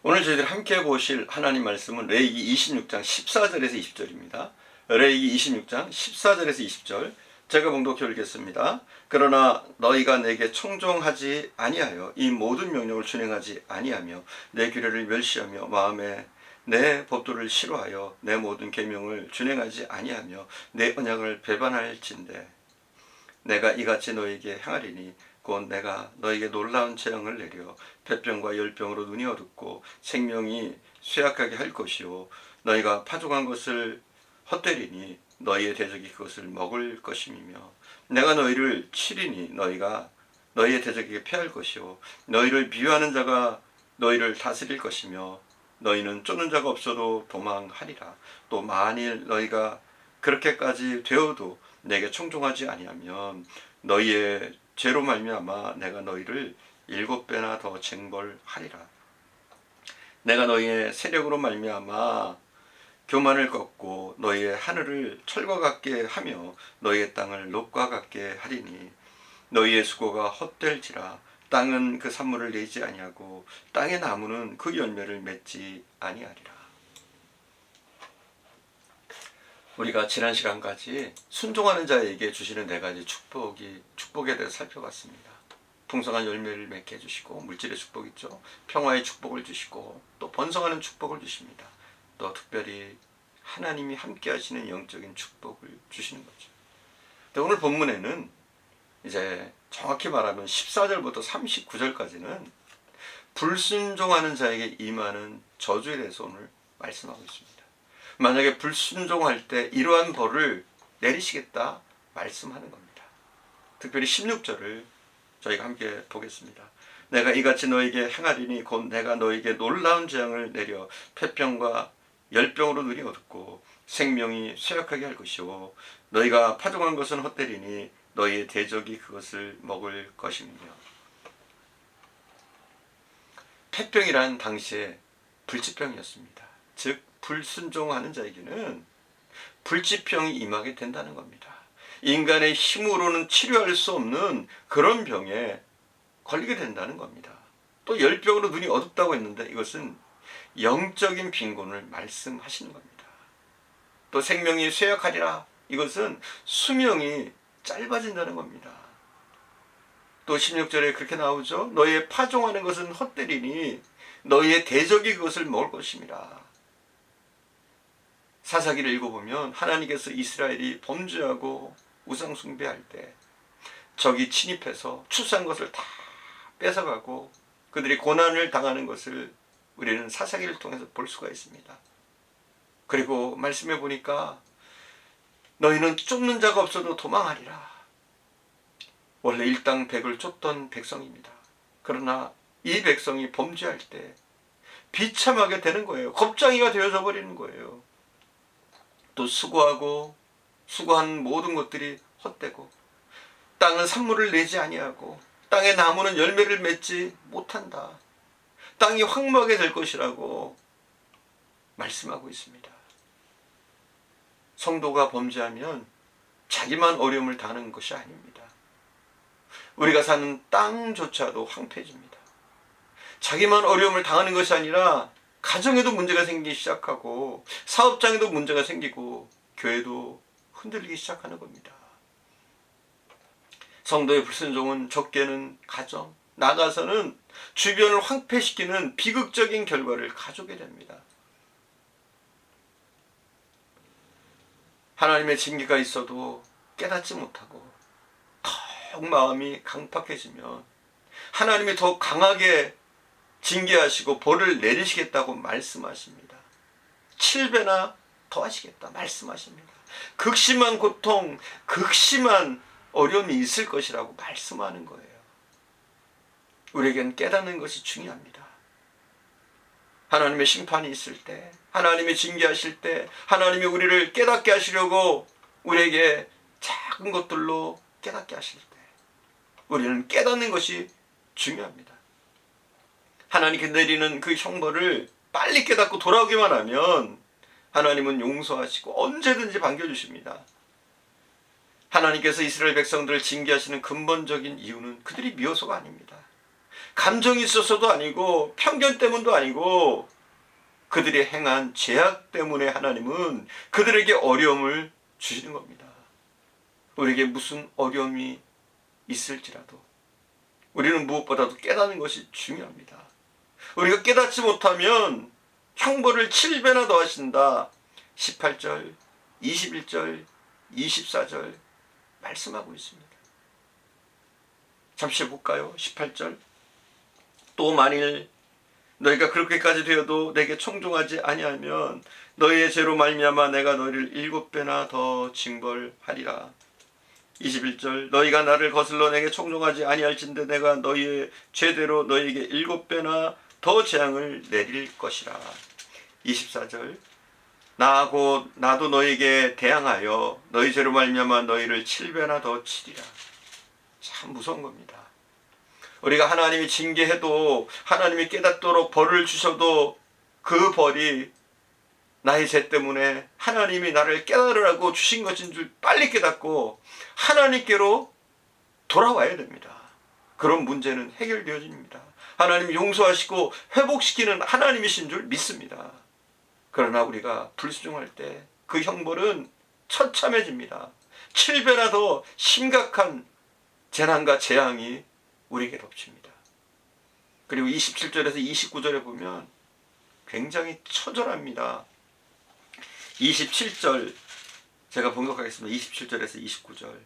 오늘 저희들이 함께 보실 하나님 말씀은 레위기 26장 14절에서 20절입니다. 레위기 26장 14절에서 20절 제가 봉독해 읽겠습니다. 그러나 너희가 내게 청종하지 아니하여 이 모든 명령을 준행하지 아니하며 내 규례를 멸시하며 마음에 내 법도를 싫어하여 내 모든 계명을 준행하지 아니하며 내 언약을 배반할진대 내가 이같이 너희에게 행하리니 곧 내가 너희에게 놀라운 재앙을 내려 폐병과 열병으로 눈이 어둡고 생명이 쇠약하게 할 것이요 너희가 파종한 것을 헛되리니 너희의 대적이 그것을 먹을 것임이며 내가 너희를 치리니 너희가 너희의 대적에게 패할 것이요 너희를 비유하는 자가 너희를 다스릴 것이며 너희는 쫓는 자가 없어도 도망하리라. 또 만일 너희가 그렇게까지 되어도 내게 청종하지 아니하면 너희의 죄로 말미암아 내가 너희를 7배나 더 쟁벌하리라. 내가 너희의 세력으로 말미암아 교만을 꺾고 너희의 하늘을 철과 같게 하며 너희의 땅을 녹과 같게 하리니 너희의 수고가 헛될지라. 땅은 그 산물을 내지 아니하고 땅의 나무는 그 열매를 맺지 아니하리라. 우리가 지난 시간까지 순종하는 자에게 주시는 4가지 축복에 대해서 살펴봤습니다. 풍성한 열매를 맺게 해주시고 물질의 축복 있죠. 평화의 축복을 주시고 또 번성하는 축복을 주십니다. 또 특별히 하나님이 함께 하시는 영적인 축복을 주시는 거죠. 오늘 본문에는 이제 정확히 말하면 14절부터 39절까지는 불순종하는 자에게 임하는 저주에 대해서 오늘 말씀하고 있습니다. 만약에 불순종할 때 이러한 벌을 내리시겠다 말씀하는 겁니다. 특별히 16절을 저희가 함께 보겠습니다. 내가 이같이 너에게 행하리니 곧 내가 너에게 놀라운 재앙을 내려 폐병과 열병으로 눈이 어둡고 생명이 쇠약하게 할 것이요 너희가 파종한 것은 헛되리니 너희의 대적이 그것을 먹을 것이며. 폐병이란 당시에 불치병이었습니다. 즉 불순종하는 자에게는 불치병이 임하게 된다는 겁니다. 인간의 힘으로는 치료할 수 없는 그런 병에 걸리게 된다는 겁니다. 또 열병으로 눈이 어둡다고 했는데 이것은 영적인 빈곤을 말씀하시는 겁니다. 또 생명이 쇠약하리라. 이것은 수명이 짧아진다는 겁니다. 또 16절에 그렇게 나오죠. 너희의 파종하는 것은 헛되리니 너희의 대적이 그것을 먹을 것입니다. 사사기를 읽어보면 하나님께서 이스라엘이 범죄하고 우상 숭배할 때 적이 침입해서 추수한 것을 다 뺏어가고 그들이 고난을 당하는 것을 우리는 사사기를 통해서 볼 수가 있습니다. 그리고 말씀해 보니까 너희는 쫓는 자가 없어도 도망하리라. 원래 일당 100을 쫓던 백성입니다. 그러나 이 백성이 범죄할 때 비참하게 되는 거예요. 겁쟁이가 되어져 버리는 거예요. 또 수고한 모든 것들이 헛되고 땅은 산물을 내지 아니하고 땅의 나무는 열매를 맺지 못한다. 땅이 황무하게 될 것이라고 말씀하고 있습니다. 성도가 범죄하면 자기만 어려움을 당하는 것이 아닙니다. 우리가 사는 땅조차도 황폐해집니다. 자기만 어려움을 당하는 것이 아니라 가정에도 문제가 생기기 시작하고 사업장에도 문제가 생기고 교회도 흔들리기 시작하는 겁니다. 성도의 불순종은 적게는 가정, 나가서는 주변을 황폐시키는 비극적인 결과를 가져오게 됩니다. 하나님의 징계가 있어도 깨닫지 못하고 더욱 마음이 강팍해지면 하나님이 더 강하게 징계하시고 벌을 내리시겠다고 말씀하십니다. 7배나 더 하시겠다 말씀하십니다. 극심한 고통, 극심한 어려움이 있을 것이라고 말씀하는 거예요. 우리에겐 깨닫는 것이 중요합니다. 하나님의 심판이 있을 때, 하나님의 징계하실 때, 하나님이 우리를 깨닫게 하시려고 우리에게 작은 것들로 깨닫게 하실 때 우리는 깨닫는 것이 중요합니다. 하나님께 내리는 그 형벌을 빨리 깨닫고 돌아오기만 하면 하나님은 용서하시고 언제든지 반겨주십니다. 하나님께서 이스라엘 백성들을 징계하시는 근본적인 이유는 그들이 미워서가 아닙니다. 감정이 있어서도 아니고 편견 때문도 아니고 그들이 행한 죄악 때문에 하나님은 그들에게 어려움을 주시는 겁니다. 우리에게 무슨 어려움이 있을지라도 우리는 무엇보다도 깨닫는 것이 중요합니다. 우리가 깨닫지 못하면 형벌을 7배나 더하신다. 18절, 21절, 24절 말씀하고 있습니다. 잠시 볼까요? 18절. 또 만일 너희가 그렇게까지 되어도 내게 청종하지 아니하면 너희의 죄로 말미암아 내가 너희를 7배나 더 징벌하리라. 21절. 너희가 나를 거슬러 내게 청종하지 아니할진대 내가 너희의 죄대로 너희에게 7배나 더 재앙을 내릴 것이라. 24절. 나도 너희에게 대항하여 너희 죄로 말미암아 너희를 7배나 더 치리라. 참 무서운 겁니다. 우리가 하나님이 징계해도 하나님이 깨닫도록 벌을 주셔도 그 벌이 나의 죄 때문에 하나님이 나를 깨달으라고 주신 것인 줄 빨리 깨닫고 하나님께로 돌아와야 됩니다. 그런 문제는 해결되어집니다. 하나님이 용서하시고 회복시키는 하나님이신 줄 믿습니다. 그러나 우리가 불순종할 때 그 형벌은 처참해집니다. 7배나 더 심각한 재난과 재앙이 우리에게 덮칩니다. 그리고 27절에서 29절에 보면 굉장히 처절합니다. 27절 제가 봉독하겠습니다. 27절에서 29절.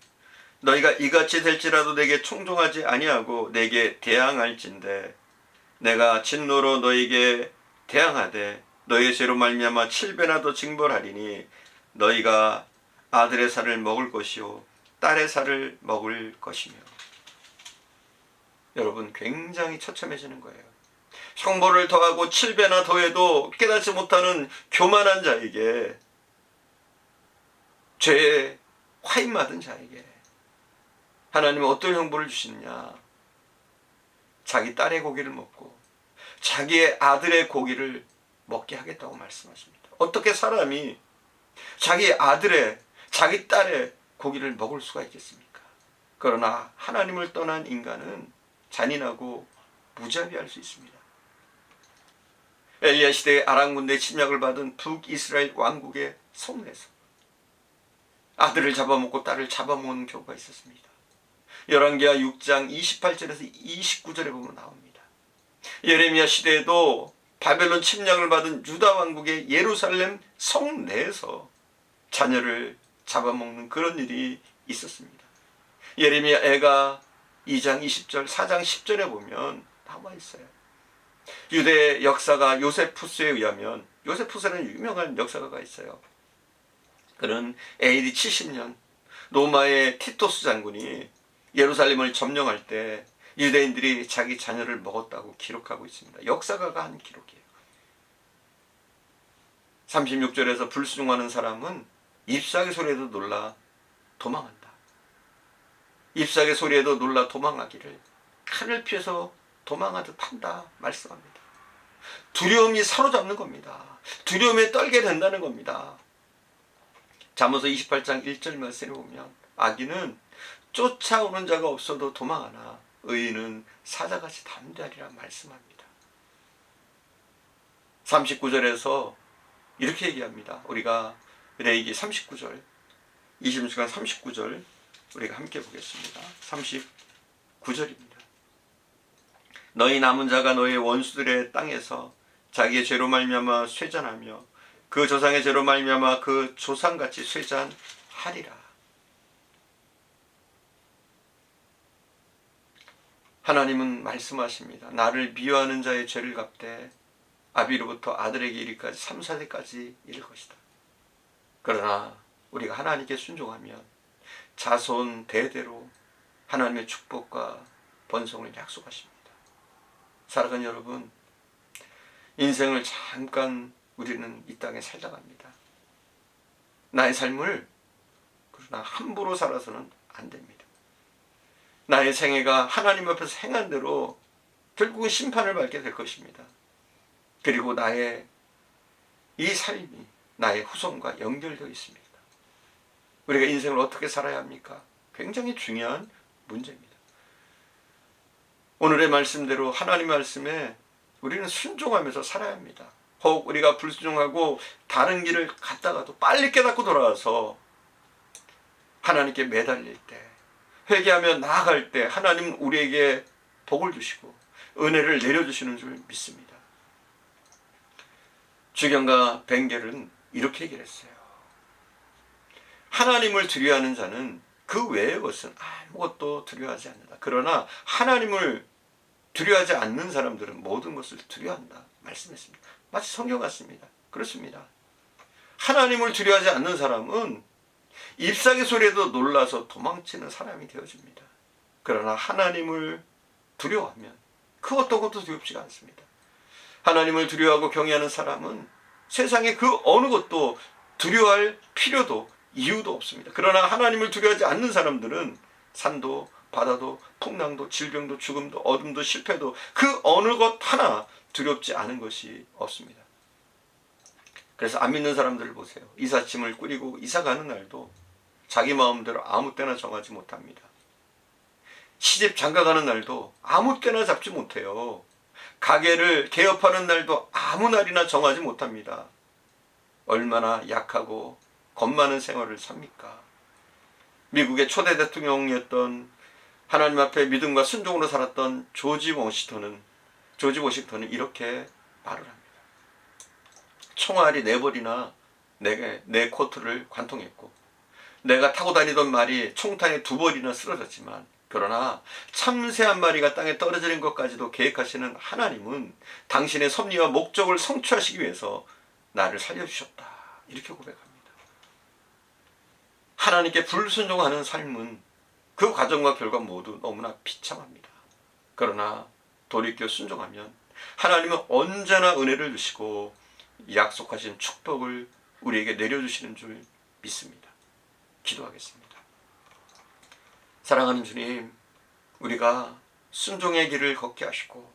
너희가 이같이 될지라도 내게 청종하지 아니하고 내게 대항할진대 내가 진노로 너희에게 대항하되 너희의 죄로 말미암아 7배나 더 징벌하리니 너희가 아들의 살을 먹을 것이요 딸의 살을 먹을 것이며. 여러분 굉장히 처참해지는 거예요. 형벌을 더하고 7배나 더해도 깨닫지 못하는 교만한 자에게, 죄에 화인맞은 자에게 하나님은 어떤 형벌을 주시느냐. 자기 딸의 고기를 먹고 자기의 아들의 고기를 먹게 하겠다고 말씀하십니다. 어떻게 사람이 자기 아들의, 자기 딸의 고기를 먹을 수가 있겠습니까? 그러나 하나님을 떠난 인간은 잔인하고 무자비할 수 있습니다. 엘리야 시대의 아람 군대 침략을 받은 북이스라엘 왕국의 성내에서 아들을 잡아먹고 딸을 잡아먹는 경우가 있었습니다. 열왕기하 6장 28절에서 29절에 보면 나옵니다. 예레미야 시대에도 바벨론 침략을 받은 유다 왕국의 예루살렘 성내에서 자녀를 잡아먹는 그런 일이 있었습니다. 예레미야 애가 2장 20절, 4장 10절에 보면 나와 있어요. 유대의 역사가 요세푸스에 의하면, 요세푸스라는 유명한 역사가가 있어요. 그는 AD 70년 로마의 티토스 장군이 예루살렘을 점령할 때 유대인들이 자기 자녀를 먹었다고 기록하고 있습니다. 역사가가 한 기록이에요. 36절에서 불순종하는 사람은 잎사귀 소리에도 놀라 도망한다. 잎사귀 소리에도 놀라 도망하기를 칼을 피해서 도망하듯 한다 말씀합니다. 두려움이 사로잡는 겁니다. 두려움에 떨게 된다는 겁니다. 잠언서 28장 1절 말씀에 보면 악인은 쫓아오는 자가 없어도 도망하나 의인은 사자같이 담대하리라 말씀합니다. 39절에서 이렇게 얘기합니다. 우리가 레위기 39절, 26장 39절 우리가 함께 보겠습니다. 39절입니다. 너희 남은 자가 너희 원수들의 땅에서 자기의 죄로 말미암아 쇠잔하며 그 조상의 죄로 말미암아 그 조상같이 쇠잔하리라. 하나님은 말씀하십니다. 나를 미워하는 자의 죄를 갚되 아비로부터 아들에게 이르기까지 3, 4대까지 이를 것이다. 그러나 우리가 하나님께 순종하면 자손 대대로 하나님의 축복과 번성을 약속하십니다. 사랑하는 여러분, 인생을 잠깐 우리는 이 땅에 살다 갑니다. 나의 삶을 그러나 함부로 살아서는 안 됩니다. 나의 생애가 하나님 앞에서 행한 대로 결국은 심판을 받게 될 것입니다. 그리고 나의 이 삶이 나의 후손과 연결되어 있습니다. 우리가 인생을 어떻게 살아야 합니까? 굉장히 중요한 문제입니다. 오늘의 말씀대로 하나님 말씀에 우리는 순종하면서 살아야 합니다. 혹 우리가 불순종하고 다른 길을 갔다가도 빨리 깨닫고 돌아와서 하나님께 매달릴 때, 회개하며 나아갈 때 하나님은 우리에게 복을 주시고 은혜를 내려주시는 줄 믿습니다. 주경가 벵겔은 이렇게 얘기를 했어요. 하나님을 두려워하는 자는 그 외의 것은 아무것도 두려워하지 않는다. 그러나 하나님을 두려워하지 않는 사람들은 모든 것을 두려워한다 말씀했습니다. 마치 성경 같습니다. 그렇습니다. 하나님을 두려워하지 않는 사람은 잎사귀 소리에도 놀라서 도망치는 사람이 되어집니다. 그러나 하나님을 두려워하면 그 어떤 것도 두렵지가 않습니다. 하나님을 두려워하고 경외하는 사람은 세상에 그 어느 것도 두려워할 필요도 이유도 없습니다. 그러나 하나님을 두려워하지 않는 사람들은 산도 바다도 풍랑도 질병도 죽음도 어둠도 실패도 그 어느 것 하나 두렵지 않은 것이 없습니다. 그래서 안 믿는 사람들을 보세요. 이삿짐을 꾸리고 이사 가는 날도 자기 마음대로 아무 때나 정하지 못합니다. 시집 장가 가는 날도 아무 때나 잡지 못해요. 가게를 개업하는 날도 아무 날이나 정하지 못합니다. 얼마나 약하고 겁 많은 생활을 삽니까? 미국의 초대 대통령이었던 하나님 앞에 믿음과 순종으로 살았던 조지 워싱턴은 이렇게 말을 합니다. 총알이 4벌이나 내 코트를 관통했고 내가 타고 다니던 말이 총탄에 2벌이나 쓰러졌지만 그러나 참새 한 마리가 땅에 떨어지는 것까지도 계획하시는 하나님은 당신의 섭리와 목적을 성취하시기 위해서 나를 살려주셨다. 이렇게 고백합니다. 하나님께 불순종하는 삶은 그 과정과 결과 모두 너무나 비참합니다. 그러나 돌이켜 순종하면 하나님은 언제나 은혜를 주시고 약속하신 축복을 우리에게 내려주시는 줄 믿습니다. 기도하겠습니다. 사랑하는 주님, 우리가 순종의 길을 걷게 하시고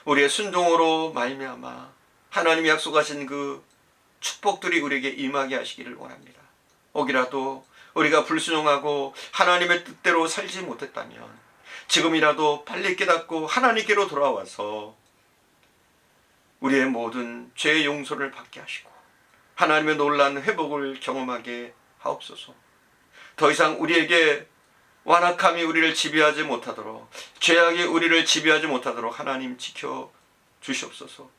우리의 순종으로 말미암아 하나님이 약속하신 그 축복들이 우리에게 임하게 하시기를 원합니다. 혹이라도 우리가 불순종하고 하나님의 뜻대로 살지 못했다면 지금이라도 빨리 깨닫고 하나님께로 돌아와서 우리의 모든 죄의 용서를 받게 하시고 하나님의 놀라운 회복을 경험하게 하옵소서. 더 이상 우리에게 완악함이 우리를 지배하지 못하도록, 죄악이 우리를 지배하지 못하도록 하나님 지켜 주시옵소서.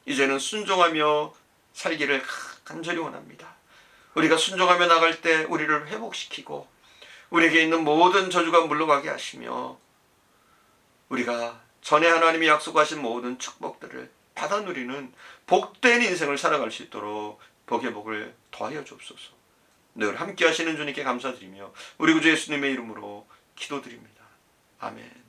이제는 순종하며 살기를 간절히 원합니다. 우리가 순종하며 나갈 때 우리를 회복시키고 우리에게 있는 모든 저주가 물러가게 하시며 우리가 전에 하나님이 약속하신 모든 축복들을 받아 누리는 복된 인생을 살아갈 수 있도록 복의 복을 더하여 주옵소서. 늘 함께 하시는 주님께 감사드리며 우리 구주 예수님의 이름으로 기도드립니다. 아멘.